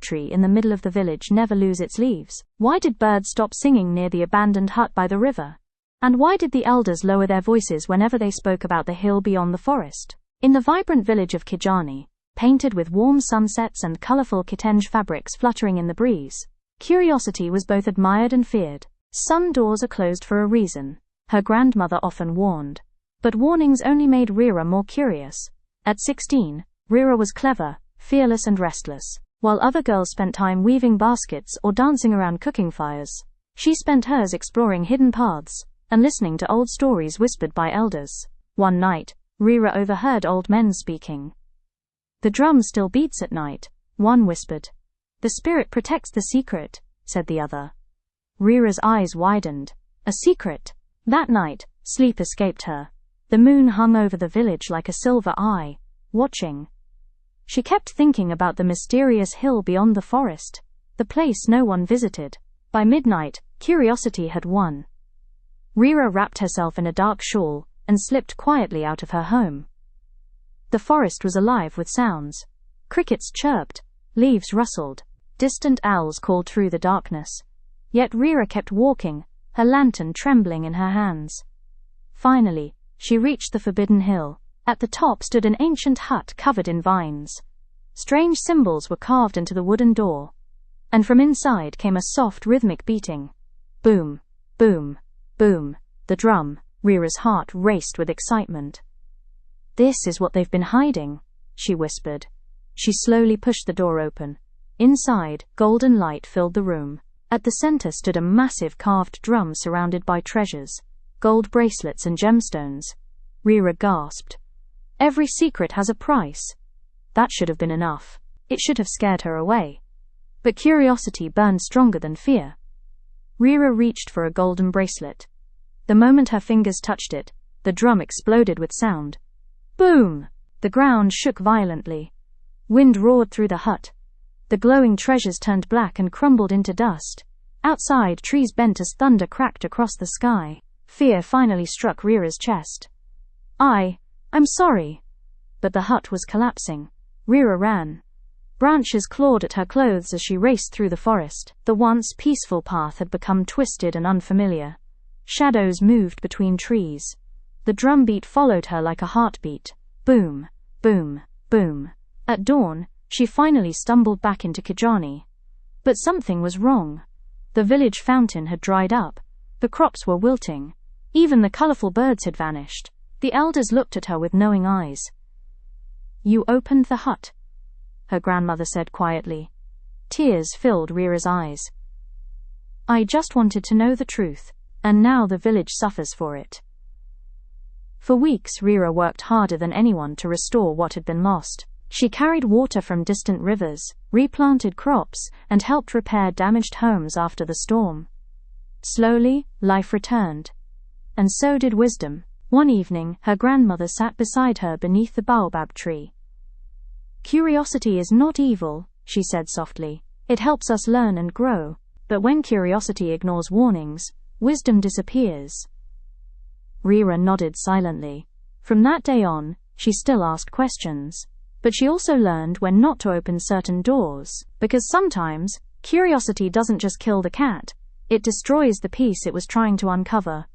tree in the middle of the village never lose its leaves? Why did birds stop singing near the abandoned hut by the river? And why did the elders lower their voices whenever they spoke about the hill beyond the forest? In the vibrant village of Kijani, painted with warm sunsets and colorful kitenge fabrics fluttering in the breeze, curiosity was both admired and feared. Some doors are closed for a reason, her grandmother often warned. But warnings only made Rira more curious. At 16, Rira was clever, fearless and restless. While other girls spent time weaving baskets or dancing around cooking fires, she spent hers exploring hidden paths and listening to old stories whispered by elders. One night, Rira overheard old men speaking. "The drum still beats at night," one whispered. "The spirit protects the secret," said the other. Rira's eyes widened. A secret? That night, sleep escaped her. The moon hung over the village like a silver eye, watching. She kept thinking about the mysterious hill beyond the forest, the place no one visited. By midnight, curiosity had won. Rira wrapped herself in a dark shawl and slipped quietly out of her home. The forest was alive with sounds. Crickets chirped, leaves rustled, distant owls called through the darkness. Yet Rira kept walking, her lantern trembling in her hands. Finally, she reached the forbidden hill. At the top stood an ancient hut covered in vines. Strange symbols were carved into the wooden door, and from inside came a soft rhythmic beating. Boom, boom, boom, the drum. Rira's heart raced with excitement. "This is what they've been hiding," she whispered. She slowly pushed the door open. Inside, golden light filled the room. At the center stood a massive carved drum surrounded by treasures, gold bracelets and gemstones. Rira gasped. Every secret has a price. That should have been enough. It should have scared her away. But curiosity burned stronger than fear. Rira reached for a golden bracelet. The moment her fingers touched it, the drum exploded with sound. Boom! The ground shook violently. Wind roared through the hut. The glowing treasures turned black and crumbled into dust. Outside, trees bent as thunder cracked across the sky. Fear finally struck Rira's chest. I'm sorry." But the hut was collapsing. Rira ran. Branches clawed at her clothes as she raced through the forest. The once peaceful path had become twisted and unfamiliar. Shadows moved between trees. The drumbeat followed her like a heartbeat. Boom, boom, boom. At dawn, she finally stumbled back into Kijani. But something was wrong. The village fountain had dried up. The crops were wilting. Even the colorful birds had vanished. The elders looked at her with knowing eyes. "You opened the hut," her grandmother said quietly. Tears filled Rira's eyes. "I just wanted to know the truth, and now the village suffers for it." For weeks, Rira worked harder than anyone to restore what had been lost. She carried water from distant rivers, replanted crops, and helped repair damaged homes after the storm. Slowly, life returned. And so did wisdom. One evening, her grandmother sat beside her beneath the baobab tree. "Curiosity is not evil," she said softly. "It helps us learn and grow. But when curiosity ignores warnings, wisdom disappears." Rira nodded silently. From that day on, she still asked questions. But she also learned when not to open certain doors, because sometimes, curiosity doesn't just kill the cat, it destroys the peace it was trying to uncover.